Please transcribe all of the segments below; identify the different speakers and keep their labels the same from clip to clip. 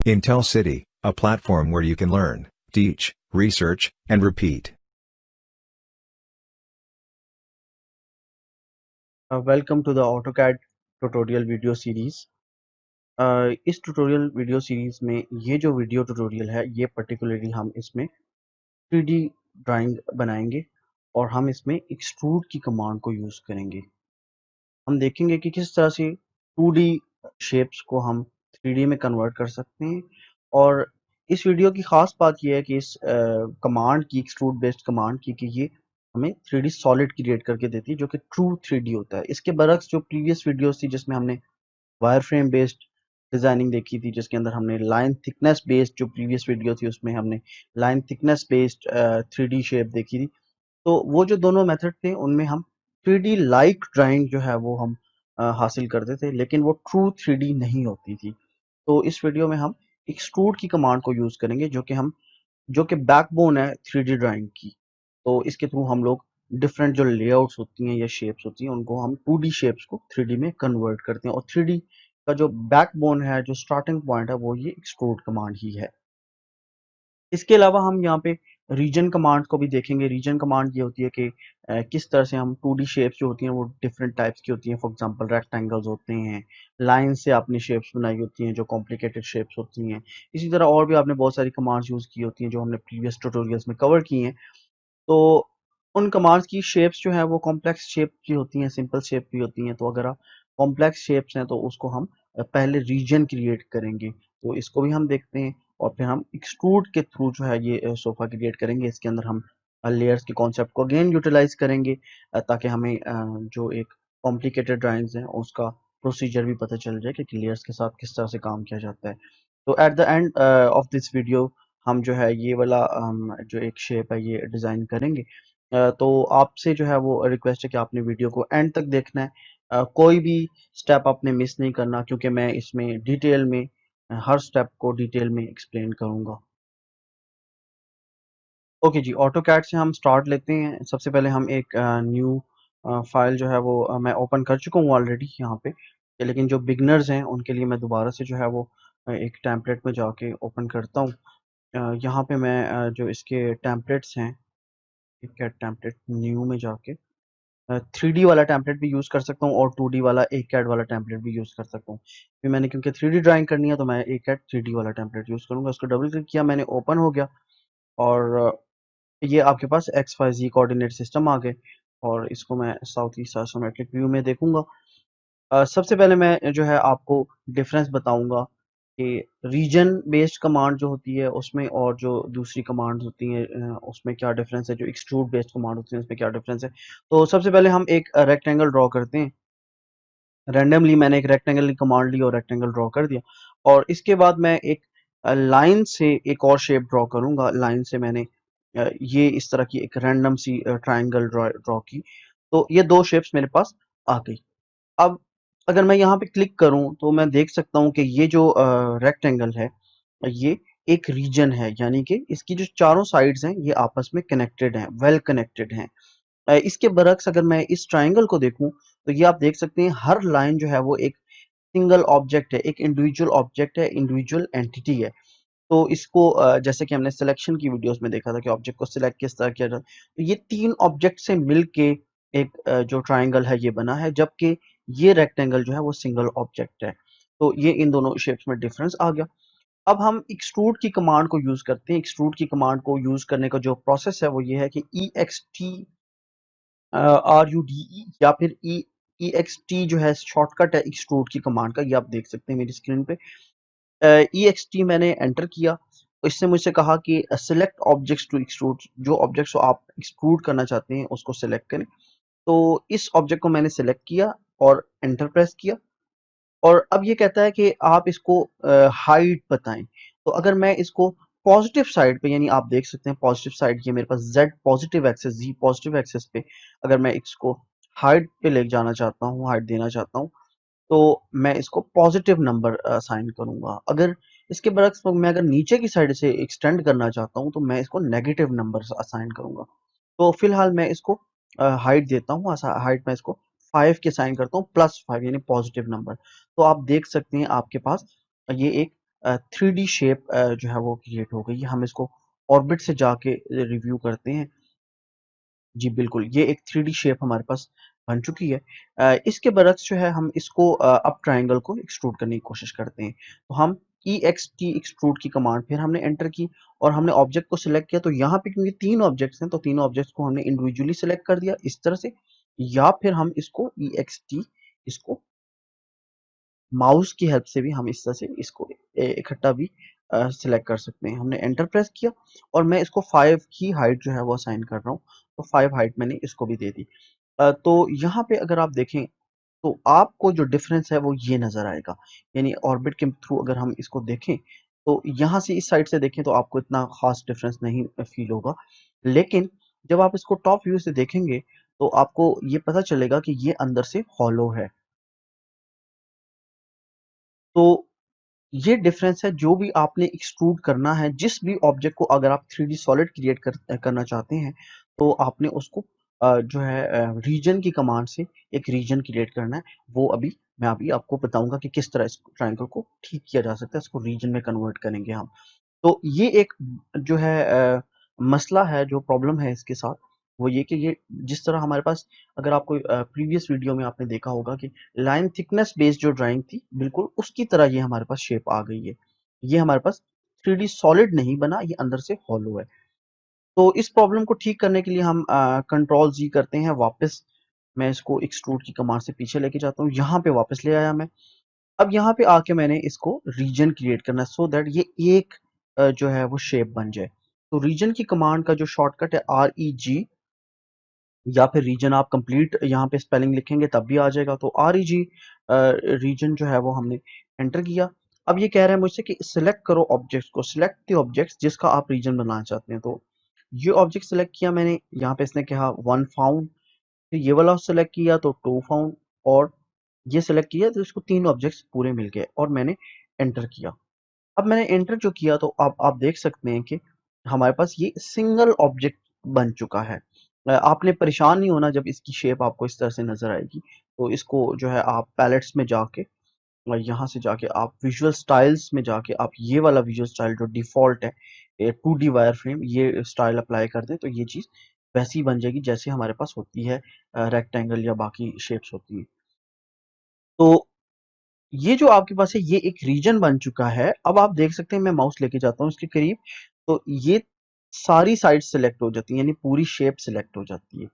Speaker 1: Intel City, a platform where you can learn, teach, research, and repeat.
Speaker 2: Welcome to the AutoCAD tutorial video series. इस tutorial video series में ये जो video tutorial है ये particularly हम इसमें 3D drawing बनाएंगे और हम इसमें एक्सट्रूड की कमांड को यूज़ करेंगे। हम देखेंगे कि किस तरह से 2D शेप्स को हम 3D में कन्वर्ट कर सकते हैं। और इस वीडियो की ख़ास बात यह है कि इस कमांड की, एक्सट्रूड बेस्ड कमांड की, कि ये हमें 3D सॉलिड क्रिएट करके देती है जो कि ट्रू 3D होता है। इसके बरक्स जो प्रीवियस वीडियोस थी जिसमें हमने वायर फ्रेम बेस्ड डिजाइनिंग देखी थी, जिसके अंदर हमने लाइन थिकनेस बेस्ड, जो प्रीवियस वीडियो थी उसमें हमने line thickness based 3D shape देखी थी। तो वो जो दोनों मेथड थे उनमें हम 3D लाइक ड्राइंग जो है वो हम हासिल करते थे, लेकिन वो ट्रू 3D नहीं होती थी। तो इस वीडियो में हम एक्सट्रूड की कमांड को यूज करेंगे जो कि बैकबोन है 3D ड्राइंग की। तो इसके थ्रू हम लोग डिफरेंट जो लेआउट्स होती हैं या शेप्स होती हैं उनको हम 2D शेप्स को 3D में कन्वर्ट करते हैं। और 3D का जो बैकबोन है, जो स्टार्टिंग पॉइंट है, वो ये एक्सट्रूड कमांड ही है। इसके अलावा हम यहाँ पे रीजन कमांड को भी देखेंगे। रीजन कमांड ये होती है कि किस तरह से हम 2D शेप्स जो होती हैं वो डिफरेंट टाइप्स की होती हैं। फॉर एग्जांपल रेक्टेंगल्स होते हैं, लाइन से आपने शेप्स बनाई होती हैं जो कॉम्प्लिकेटेड शेप्स होती हैं। इसी तरह और भी आपने बहुत सारी कमांड्स यूज की होती हैं जो हमने प्रीवियस ट्यूटोरियल्स में कवर की हैं। तो उन कमांड्स की शेप्स जो है वो कॉम्प्लेक्स शेप भी होती हैं, सिंपल शेप भी होती हैं। तो अगर आप कॉम्प्लेक्स शेप्स हैं तो उसको हम पहले रीजन क्रिएट करेंगे, तो इसको भी हम देखते हैं। और फिर हम एक्सट्रूड के थ्रू जो है ये सोफा क्रिएट करेंगे। इसके अंदर हम लेयर्स के कॉन्सेप्ट को अगेन यूटिलाइज करेंगे ताकि हमें जो एक कॉम्प्लिकेटेड ड्राइंग्स हैं उसका प्रोसीजर भी पता चल जाए कि लेयर्स के साथ किस तरह से काम किया जाता है। तो at the end of this video हम जो है ये वाला जो एक शेप है ये डिज़ाइन करेंगे। तो आपसे जो है वो रिक्वेस्ट है कि आपने वीडियो को एंड तक देखना है। कोई भी स्टेप आपने मिस नहीं करना, क्योंकि मैं इसमें डिटेल में हर स्टेप को डिटेल में एक्सप्लेन करूंगा। ओके जी, ऑटोकैड से हम स्टार्ट लेते हैं। सबसे पहले हम एक न्यू फाइल जो है वो मैं ओपन कर चुका हूँ ऑलरेडी यहाँ पे, लेकिन जो बिगनर्स हैं उनके लिए मैं दोबारा से जो है वो एक टेम्पलेट में जाके ओपन करता हूँ। यहाँ पे मैं जो इसके टेम्पलेट्स हैं, कैड टेम्पलेट न्यू में जाके 3D वाला टेम्पलेट भी यूज़ कर सकता हूँ और 2D वाला एक कैड वाला टेम्पलेट भी यूज़ कर सकता हूँ। फिर मैंने क्योंकि 3D ड्राइंग करनी है तो मैं एक कैड 3D वाला टेम्पलेट यूज़ करूँगा। उसको डबल क्लिक किया, मैंने ओपन हो गया और ये आपके पास XYZ कोऑर्डिनेट सिस्टम आ गए। और इसको मैं साउथ ईस्ट आइसोमेट्रिक व्यू में देखूंगा। सबसे पहले मैं जो है आपको डिफरेंस बताऊंगा कि रीजन बेस्ड कमांड जो होती है उसमें और जो दूसरी कमांड्स होती हैं उसमें क्या डिफरेंस है, जो एक्सट्रूड बेस्ड कमांड होती है उसमें क्या डिफरेंस है। तो सबसे पहले हम एक रेक्टेंगल ड्रॉ करते हैं। रैंडमली मैंने एक रेक्टेंगल की कमांड ली और रेक्टेंगल ड्रॉ कर दिया। और इसके बाद मैं एक लाइन से एक और शेप ड्रॉ करूंगा। लाइन से मैंने ये इस तरह की एक रैंडम सी ट्राइंगल ड्रॉ की। तो ये दो शेप्स मेरे पास आ गई। अब अगर मैं यहाँ पे क्लिक करूं तो मैं देख सकता हूँ कि ये जो रेक्टेंगल है ये एक रीजन है, यानी कि इसकी जो चारों साइड्स हैं ये आपस में कनेक्टेड हैं, वेल कनेक्टेड हैं। इसके बरक्स अगर मैं इस ट्राइंगल को देखूं तो ये आप देख सकते हैं हर लाइन जो है वो एक सिंगल ऑब्जेक्ट है, एक इंडिविजुअल ऑब्जेक्ट है, इंडिविजुअल एंटिटी है। तो इसको जैसे कि हमने सिलेक्शन की वीडियोस में देखा था कि ऑब्जेक्ट को सिलेक्ट किस तरह किया जाए, तो ये तीन ऑब्जेक्ट से मिलके एक जो ट्राइंगल है ये बना है, जबकि ये रेक्टेंगल जो है वो सिंगल ऑब्जेक्ट है। तो ये इन दोनों शेप्स में डिफरेंस आ गया। अब हम एक्सट्रूड की कमांड को यूज करते हैं। एक्सट्रूड की कमांड को यूज करने का जो प्रोसेस है वो ये है कि RUDE या फिर EXT जो है शॉर्टकट है एक्सट्रूड की कमांड का, ये आप देख सकते हैं मेरी स्क्रीन पे। EXT मैंने एंटर किया तो इसने मुझसे कहा कि सिलेक्ट ऑब्जेक्ट्स टू एक्सट्रूड, जो ऑब्जेक्ट्स को आप एक्सट्रूड करना चाहते हैं उसको सिलेक्ट करें। तो इस ऑब्जेक्ट को मैंने सिलेक्ट किया और एंटर प्रेस किया। और अब ये कहता है कि आप इसको हाइट बताएं। तो अगर मैं इसको पॉजिटिव साइड पे, यानी आप देख सकते हैं पॉजिटिव साइड ये मेरे पास Z positive axis, Z positive axis पे अगर मैं इसको हाइट पे ले जाना चाहता हूँ, हाइट देना चाहता हूँ, तो मैं इसको पॉजिटिव नंबर असाइन करूंगा। अगर इसके बरक्स मैं अगर नीचे की साइड से एक्सटेंड करना चाहता हूँ तो मैं इसको नेगेटिव नंबर असाइन करूंगा। तो फिलहाल मैं इसको हाइट देता हूँ, हाइट मैं इसको 5 के साइन करता हूँ, +5 यानी पॉजिटिव नंबर। तो आप देख सकते हैं आपके पास ये एक 3D शेप जो है वो क्रिएट हो गई है। हम इसको ऑर्बिट से जाके रिव्यू करते हैं। जी बिल्कुल, ये एक 3D शेप हमारे पास बन चुकी है। इसके बरक्स जो है हम इसको अब ट्रायंगल को एक्सट्रूड करने की कोशिश करते हैं। तो हम EXT एक्सट्रूड की कमांड फिर हमने एंटर की और हमने ऑब्जेक्ट को सिलेक्ट किया। तो यहाँ पे क्योंकि 3 ऑब्जेक्ट्स हैं तो तीनों ऑब्जेक्ट्स को हमने इंडिविजुअली सिलेक्ट कर दिया इस तरह से, या फिर हम इसको EXT इसको माउस की हेल्प से भी हम इस तरह से इसको इकट्ठा भी सिलेक्ट कर सकते हैं। हमने एंटर प्रेस किया और मैं इसको 5 की हाइट जो है वो असाइन कर रहा हूँ। तो 5 हाइट मैंने इसको भी दे दी। तो यहाँ पे अगर आप देखें तो आपको जो डिफरेंस है वो ये नजर आएगा। यानी ऑर्बिट के थ्रू अगर हम इसको देखें तो यहाँ से इस साइड से देखें तो आपको इतना खास डिफरेंस नहीं फील होगा, लेकिन जब आप इसको टॉप व्यू से देखेंगे तो आपको ये पता चलेगा कि ये अंदर से हॉलो है। तो ये डिफरेंस है जो भी आपने एक्सट्रूड करना है, जिस भी ऑब्जेक्ट को अगर आप 3D सॉलिड क्रिएट करना चाहते हैं तो आपने उसको जो है रीजन की कमांड से एक रीजन क्रिएट करना है। वो अभी मैं अभी आपको बताऊंगा कि किस तरह इस ट्रायंगल को ठीक किया जा सकता है, इसको रीजन में कन्वर्ट करेंगे हम। तो ये एक जो है मसला है, जो प्रॉब्लम है इसके साथ, वो ये कि ये जिस तरह हमारे पास, अगर आपको प्रीवियस वीडियो में आपने देखा होगा कि लाइन थिकनेस बेस्ड जो ड्राइंग थी बिल्कुल उसकी तरह ये हमारे पास शेप आ गई है। ये हमारे पास 3D सॉलिड नहीं बना, ये अंदर से हॉलो है। तो इस प्रॉब्लम को ठीक करने के लिए हम कंट्रोल जी करते हैं वापस। मैं इसको एक्सट्रूड की कमांड से पीछे लेके जाता हूँ, यहाँ पे वापस ले आया मैं। अब यहाँ पे आके मैंने इसको रीजन क्रिएट करना है सो दैट ये एक जो है वो शेप बन जाए। तो रीजन की कमांड का जो शॉर्टकट है REG, या फिर रीजन आप कंप्लीट यहाँ पे स्पेलिंग लिखेंगे तब भी आ जाएगा। तो REG रीजन जो है वो हमने एंटर किया। अब ये कह रहा है मुझसे कि सिलेक्ट करो ऑब्जेक्ट्स को, सिलेक्ट द ऑब्जेक्ट्स जिसका आप रीजन बनाना चाहते हैं। तो ये ऑब्जेक्ट सिलेक्ट किया मैंने, यहाँ पे इसने कहा 1 फाउंड। फिर ये वाला सिलेक्ट किया तो 2 फाउंड, और ये सिलेक्ट किया तो इसको 3 ऑब्जेक्ट्स पूरे मिल गए और मैंने एंटर किया। अब मैंने एंटर जो किया तो अब आप देख सकते हैं कि हमारे पास ये सिंगल ऑब्जेक्ट बन चुका है। आपने परेशान नहीं होना जब इसकी शेप आपको इस तरह से नजर आएगी। तो इसको जो है आप पैलेट्स में जाके और यहाँ से जाके आप विजुअल स्टाइल्स में जाके आप ये वाला विजुअल स्टाइल जो डिफॉल्ट है 2D वायर फ्रेम, ये स्टाइल अप्लाई कर दें तो ये चीज वैसी बन जाएगी जैसे हमारे पास होती है रेक्टेंगल या बाकी शेप्स होती हैं। तो ये जो आपके पास है ये एक रीजन बन चुका है। अब आप देख सकते हैं मैं माउस लेके जाता हूँ इसके करीब, तो ये सारी साइड सेलेक्ट हो जाती है, यानी पूरी शेप सेलेक्ट हो जाती है।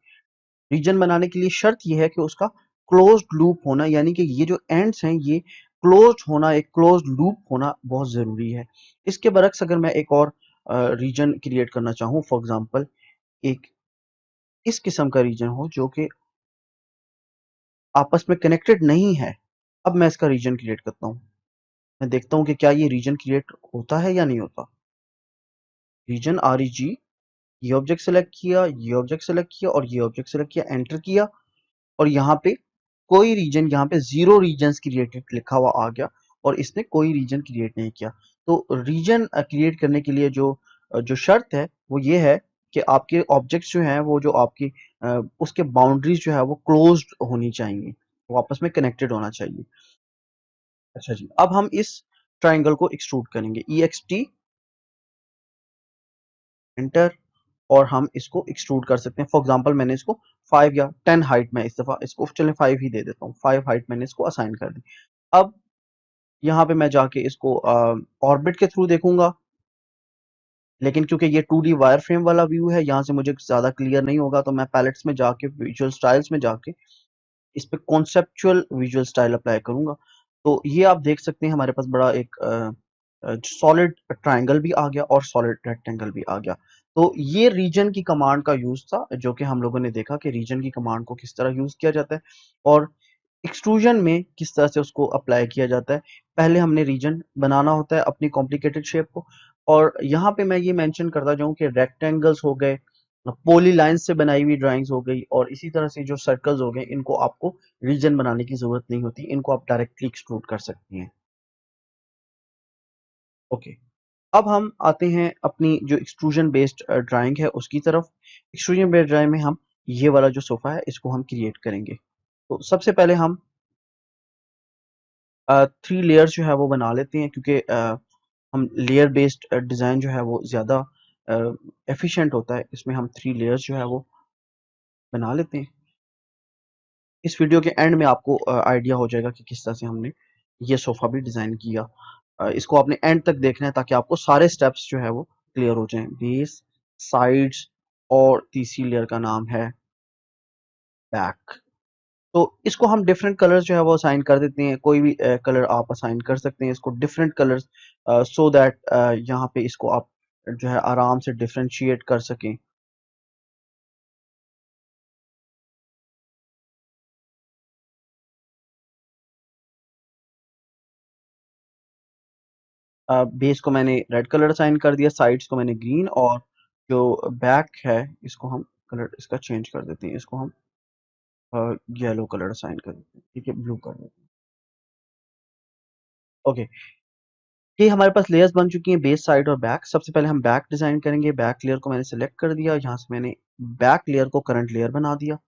Speaker 2: रीजन बनाने के लिए शर्त ये है कि उसका क्लोज्ड लूप होना, यानी कि ये जो एंड्स हैं ये क्लोज्ड होना, एक क्लोज्ड लूप होना बहुत जरूरी है। इसके बरक्स अगर मैं एक और रीजन क्रिएट करना चाहूँ, फॉर एग्जांपल एक इस किस्म का रीजन हो जो कि आपस में कनेक्टेड नहीं है, अब मैं इसका रीजन क्रिएट करता हूँ। मैं देखता हूँ कि क्या ये रीजन क्रिएट होता है या नहीं होता। रीजन REG, ये ऑब्जेक्ट सेलेक्ट किया, ये ऑब्जेक्ट सेलेक्ट किया और ये ऑब्जेक्ट सेलेक्ट किया, एंटर किया, और यहाँ पे कोई रीजन, यहाँ पे 0 रीजन्स क्रिएटेड लिखा हुआ आ गया और इसने कोई रीजन क्रिएट नहीं किया। तो रीजन क्रिएट करने के लिए जो शर्त है वो ये है कि आपके ऑब्जेक्ट्स जो हैं वो जो आपकी उसके बाउंड्रीज जो है वो क्लोज्ड होनी चाहिए, वो आपस में कनेक्टेड होना चाहिए। अच्छा जी, अब हम इस ट्राइंगल को एक्सट्रूड करेंगे। EXT एंटर, और हम इसको एक्सट्रूड कर सकते हैं। फॉर एग्जांपल मैंने इसको 5 या 10 हाइट में, इस दफा इसको चले 5 ही दे देता हूँ, 5 हाइट मैंने इसको असाइन कर दी। अब यहाँ पे मैं जाके इसको ऑर्बिट के थ्रू देखूंगा, लेकिन क्योंकि ये 2D वायर फ्रेम वाला व्यू है यहाँ से मुझे ज्यादा क्लियर नहीं होगा, तो मैं पैलेट्स में जाके विजुअल स्टाइल्स में जाके इस पे कॉन्सेप्चुअल विजुअल स्टाइल अप्लाई करूंगा। तो ये आप देख सकते हैं हमारे पास बड़ा एक सॉलिड ट्रायंगल भी आ गया और सॉलिड रेक्टेंगल भी आ गया। तो ये रीजन की कमांड का यूज था, जो कि हम लोगों ने देखा कि रीजन की कमांड को किस तरह यूज किया जाता है और एक्सट्रूजन में किस तरह से उसको अप्लाई किया जाता है। पहले हमने रीजन बनाना होता है अपनी कॉम्प्लिकेटेड शेप को, और यहाँ पे मैं ये मेंशन करता जाऊँ कि रेक्टेंगल्स हो गए, पोली लाइन से बनाई हुई ड्राइंग्स हो गई, और इसी तरह से जो सर्कल्स हो गए, इनको आपको रीजन बनाने की जरूरत नहीं होती, इनको आप डायरेक्टली एक्सट्रूड कर सकती हैं। ओके, अब हम आते हैं अपनी जो एक्सट्रूजन बेस्ड ड्राइंग है उसकी तरफ। एक्सट्रूजन बेस्ड ड्राइंग में हम ये वाला जो सोफा है इसको हम क्रिएट करेंगे। तो सबसे पहले हम 3 लेयर्स जो है वो बना लेते हैं, क्योंकि हम लेयर बेस्ड डिज़ाइन जो है वो ज़्यादा एफिशिएंट होता है। इसमें हम 3 लेयर्स जो है वो बना लेते हैं। इस वीडियो के एंड में आपको आइडिया हो जाएगा कि किस तरह से हमने ये सोफ़ा भी डिज़ाइन किया। इसको आपने एंड तक देखना है ताकि आपको सारे स्टेप्स जो है वो क्लियर हो जाएँ। बेस, साइड्स और तीसरी लेयर का नाम है बैक। तो इसको हम डिफरेंट कलर्स जो है वो असाइन कर देते हैं। कोई भी कलर आप असाइन कर सकते हैं इसको डिफरेंट कलर्स, सो दैट यहाँ पे इसको आप जो है आराम से डिफरेंशिएट कर सकें। बेस को मैंने रेड कलर असाइन कर दिया, साइड्स को मैंने ग्रीन, और जो बैक है इसको हम कलर इसका चेंज कर देते हैं। इसको हम येलो कलर असाइन कर देते हैं, ठीक है, ब्लू कर देते हैं। ओके, ये हमारे पास लेयर्स बन चुकी हैं, बेस, साइड और बैक। सबसे पहले हम बैक डिजाइन करेंगे। बैक लेयर को मैंने सेलेक्ट कर दिया, यहाँ से मैंने बैक लेयर को करंट लेयर बना दिया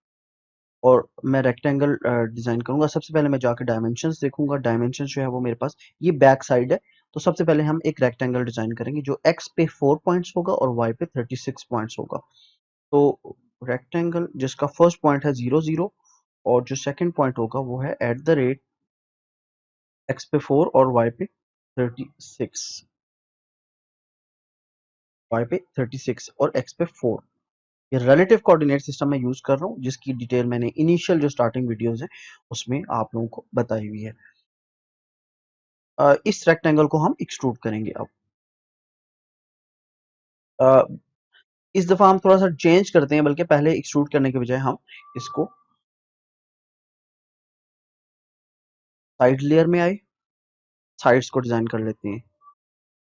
Speaker 2: और मैं रेक्टेंगल डिजाइन करूंगा। सबसे पहले मैं जाके डायमेंशंस देखूंगा। डायमेंशंस जो है वो मेरे पास ये बैक साइड है, तो सबसे पहले हम एक रेक्टेंगल डिजाइन करेंगे जो एक्स पे 4 पॉइंट्स होगा और वाई पे 36 पॉइंट्स होगा। तो रेक्टेंगल जिसका फर्स्ट पॉइंट है 0 0 और जो सेकंड पॉइंट होगा वो है एट द रेट एक्स पे 4 और वाई पे 36, वाई पे 36 और एक्स पे 4। ये रिलेटिव कोऑर्डिनेट सिस्टम मैं यूज कर रहा हूँ जिसकी डिटेल मैंने इनिशियल जो स्टार्टिंग वीडियोस है उसमें आप लोगों को बताई हुई है। इस रेक्टेंगल को हम एक्सट्रूड करेंगे अब। अ, इस दफा हम थोड़ा सा चेंज करते हैं, बल्कि पहले एक्सट्रूड करने के बजाय हम इसको साइड लेयर में आए, साइड्स को डिजाइन कर लेते हैं।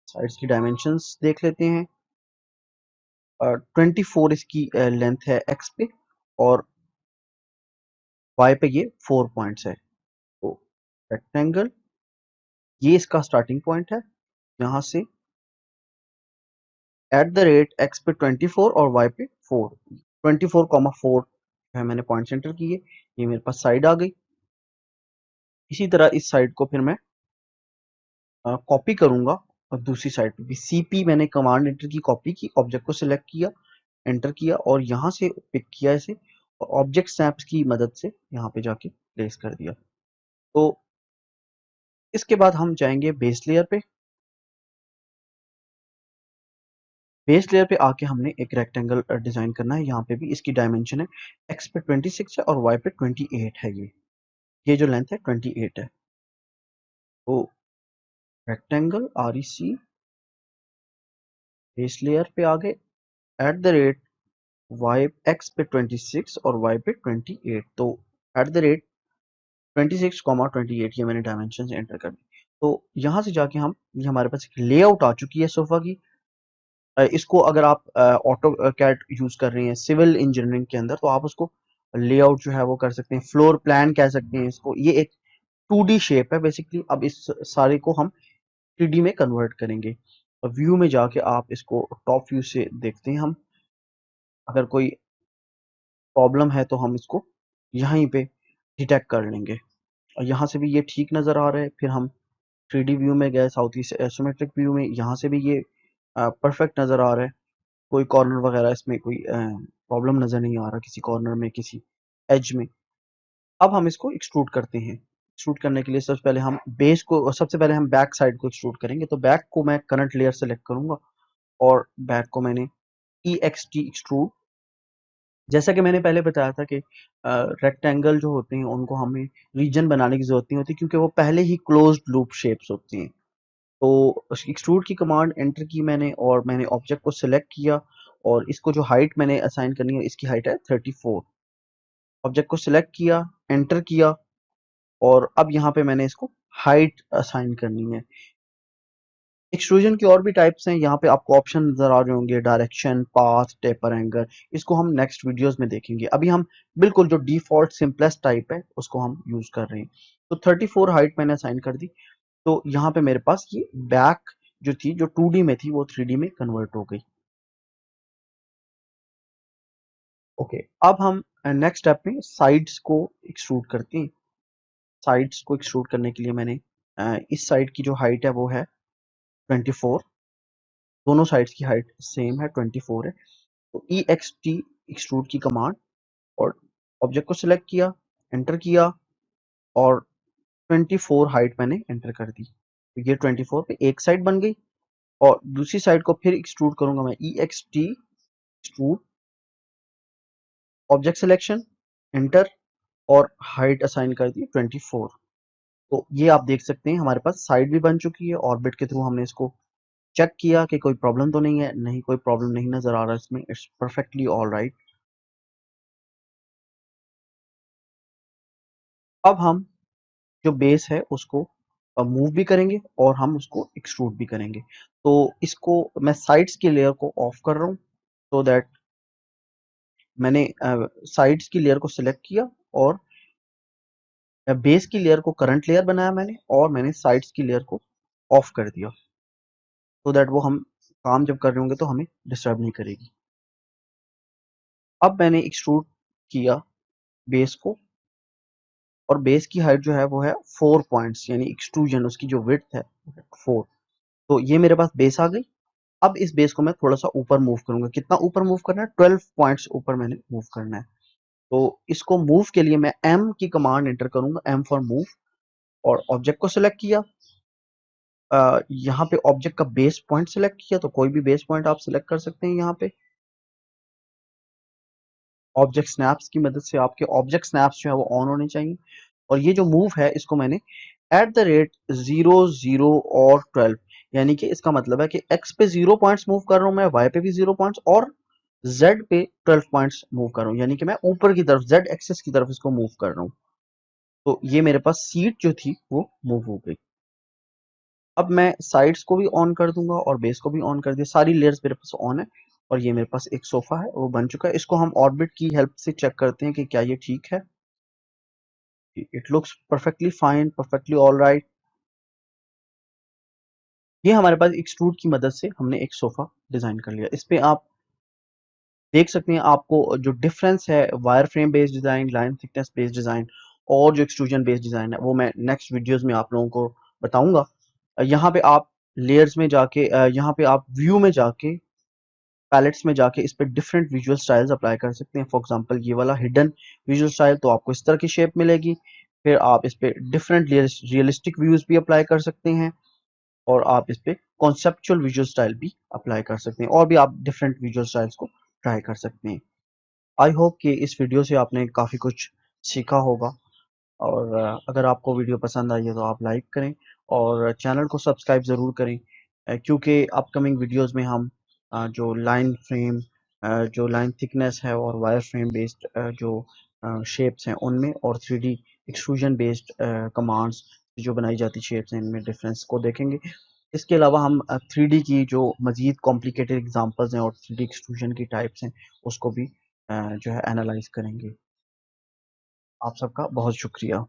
Speaker 2: साइड्स की डायमेंशंस देख लेते हैं। 24 इसकी लेंथ है एक्स पे और वाई पे ये 4 पॉइंट्स है। तो रेक्टेंगल ये इसका स्टार्टिंग पॉइंट है, यहाँ से एट द रेट एक्स पे 24 और वाई पे 4, 24,4 है मैंने पॉइंट एंटर किए। ये मेरे पास साइड आ गई। इसी तरह इस साइड को फिर मैं कॉपी करूंगा और दूसरी साइड पे भी सीपी मैंने कमांड एंटर की, कॉपी की, ऑब्जेक्ट को सिलेक्ट किया, एंटर किया और यहाँ से पिक किया इसे और ऑब्जेक्ट स्नैप्स की मदद से यहाँ पे जाके प्लेस कर दिया। तो इसके बाद हम जाएंगे बेस लेयर पे। बेस लेयर पे आके हमने एक रेक्टेंगल डिजाइन करना है। यहाँ पे भी इसकी डायमेंशन है एक्स पे 26 है और वाई पे 28 है। ये जो लेंथ है 28 है। तो रेक्टेंगल REC बेस लेयर पे आ गए at the rate Y X पे 26 और वाई पे 28। तो एट द रेट 26,28 ये मैंने डायमेंशन एंटर कर दी। तो यहाँ से जाके हम ये हमारे पास एक लेआउट आ चुकी है सोफा की। इसको अगर आप ऑटो कैड यूज कर रहे हैं सिविल इंजीनियरिंग के अंदर तो आप उसको लेआउट जो है वो कर सकते हैं, फ्लोर प्लान कह सकते हैं इसको। ये एक 2D शेप है बेसिकली। अब इस सारे को हम 3D में कन्वर्ट करेंगे। व्यू में जाके आप इसको टॉप व्यू से देखते हैं हम। अगर कोई प्रॉब्लम है तो हम इसको यहीं पे डिटेक्ट कर लेंगे और यहाँ से भी ये ठीक नज़र आ रहा है। फिर हम 3D व्यू में गए, साउथ ईस्ट आइसोमेट्रिक व्यू में, यहाँ से भी ये परफेक्ट नज़र आ रहा है। कोई कॉर्नर वगैरह इसमें कोई प्रॉब्लम नज़र नहीं आ रहा किसी कॉर्नर में, किसी एज में। अब हम इसको एक्सट्रूड करते हैं। एक्सट्रूड करने के लिए सबसे पहले हम बेस को, सबसे पहले हम बैक साइड को एक्सट्रूड करेंगे। तो बैक को मैं करंट लेयर सेलेक्ट करूंगा और बैक को मैंने EXT एक्सट्रूड, जैसा कि मैंने पहले बताया था कि रेक्टेंगल जो होते हैं उनको हमें रीजन बनाने की जरूरत नहीं होती क्योंकि वो पहले ही क्लोज्ड लूप शेप्स होती हैं। तो एक्सट्रूड की कमांड एंटर की मैंने और मैंने ऑब्जेक्ट को सिलेक्ट किया और इसको जो हाइट मैंने असाइन करनी है इसकी हाइट है 34। ऑब्जेक्ट को सिलेक्ट किया, एंटर किया और अब यहाँ पे मैंने इसको हाइट असाइन करनी है। एक्सट्रूजन की और भी टाइप्स हैं, यहाँ पे आपको ऑप्शन नजर आ रहे होंगे, डायरेक्शन, पाथ, टेपर, एंगल। इसको हम नेक्स्ट वीडियोस में देखेंगे। अभी हम बिल्कुल जो डिफॉल्ट सिंपलेस्ट टाइप है उसको हम यूज कर रहे हैं। तो 34 हाइट मैंने असाइन कर दी। तो यहाँ पे मेरे पास ये बैक जो थी, जो 2D में थी, वो 3D में कन्वर्ट हो गई। ओके, अब हम नेक्स्ट स्टेप में साइड्स को एक्सट्रूड करते हैं। साइड्स को एक्सट्रूड करने के लिए मैंने इस साइड की जो हाइट है वो है 24, दोनों साइड्स की हाइट सेम है, 24 है। तो EXT एक्सट्रूड की कमांड, और ऑब्जेक्ट को सिलेक्ट किया, एंटर किया, और 24 हाइट मैंने एंटर कर दी। तो ये 24 पे एक साइड बन गई, और दूसरी साइड को फिर एक्सट्रूड करूंगा मैं, EXT extrude, object selection, enter, और हाइट असाइन कर दी 24। तो ये आप देख सकते हैं हमारे पास साइड भी बन चुकी है। ऑर्बिट के थ्रू हमने इसको चेक किया कि कोई प्रॉब्लम तो नहीं है, नहीं कोई प्रॉब्लम नहीं नजर आ रहा इसमें, इट्स परफेक्टली ऑल राइट। अब हम जो बेस है उसको मूव भी करेंगे और हम उसको एक्सट्रूड भी करेंगे। तो इसको मैं साइड्स की लेयर को ऑफ कर रहा हूँ, सो दैट मैंने साइड्स की लेयर को सिलेक्ट किया, और बेस की लेयर को करंट लेयर बनाया मैंने, और मैंने साइड्स की लेयर को ऑफ कर दिया, सो दैट वो हम काम जब कर रहे होंगे तो हमें डिस्टर्ब नहीं करेगी। अब मैंने एक्सट्रूड किया बेस को, और बेस की हाइट जो है वो है 4 पॉइंट्स, यानी एक्सट्रूजन उसकी जो विड्थ है 4। तो ये मेरे पास बेस आ गई। अब इस बेस को मैं थोड़ा सा ऊपर मूव करूंगा। कितना ऊपर मूव करना है? 12 पॉइंट्स ऊपर मैंने मूव करना है। तो इसको मूव के लिए मैं M की कमांड एंटर करूंगा, M फॉर मूव, और ऑब्जेक्ट को सिलेक्ट किया। यहाँ पे ऑब्जेक्ट का बेस पॉइंट सिलेक्ट किया, तो कोई भी बेस पॉइंट आप सिलेक्ट कर सकते हैं। यहाँ पे ऑब्जेक्ट स्नैप्स की मदद से आपके ऑब्जेक्ट स्नैप्स जो है वो ऑन होने चाहिए। और ये जो मूव है इसको मैंने @0 0 और 12, यानी कि इसका मतलब है कि x पे 0 पॉइंट्स मूव कर रहा हूँ मैं, y पे भी 0 पॉइंट्स, और z पे 12 पॉइंट्स मूव कर रहा हूँ, यानी कि मैं ऊपर की तरफ z एक्सिस की तरफ इसको मूव कर रहा हूँ। तो ये मेरे पास सीट जो थी वो मूव हो गई। अब मैं साइड्स को भी ऑन कर दूंगा और बेस को भी ऑन कर दिया, सारी लेयर्स मेरे पास ऑन है। और ये मेरे पास एक सोफा है वो बन चुका है। इसको हम ऑर्बिट की हेल्प से चेक करते हैं कि क्या ये ठीक है। It looks perfectly fine, perfectly all right. ये हमारे पास एक्सट्रूड की मदद से हमने एक सोफा डिजाइन कर लिया। इस पे आप देख सकते हैं आपको जो डिफरेंस है wire frame based design, line thickness based design, और जो एक्सट्रूजन बेस्ड डिजाइन है वो मैं नेक्स्ट वीडियोस में आप लोगों को बताऊंगा। यहाँ पे आप लेयर्स में जाके, यहाँ पे आप व्यू में जाके, पैलेट्स में जाके इस पे डिफरेंट विजुअल स्टाइल्स अप्लाई कर सकते हैं। फॉर एग्जांपल ये वाला हिडन विजुअल स्टाइल, तो आपको इस तरह की शेप मिलेगी। फिर आप इस पे डिफरेंट रियलिस्टिक व्यूज भी अप्लाई कर सकते हैं, और आप इस पे कॉन्सेप्चुअल विजुअल स्टाइल भी अप्लाई कर सकते हैं, और भी आप डिफरेंट विजुअल स्टाइल्स को ट्राई कर सकते हैं। आई होप कि इस वीडियो से आपने काफ़ी कुछ सीखा होगा। और अगर आपको वीडियो पसंद आई है तो आप लाइक करें, और चैनल को सब्सक्राइब ज़रूर करें, क्योंकि अपकमिंग वीडियोस में हम जो लाइन फ्रेम, जो लाइन थिकनेस है, और वायर फ्रेम बेस्ड जो शेप्स हैं उनमें, और 3D एक्सट्रूजन बेस्ड कमांड्स जो बनाई जाती शेप्स हैं इनमें डिफरेंस को देखेंगे। इसके अलावा हम 3D की जो मज़ीद कॉम्प्लिकेटेड एग्जांपल्स हैं और 3D एक्सट्रूजन की टाइप्स हैं उसको भी जो है एनालाइज करेंगे। आप सबका बहुत शुक्रिया।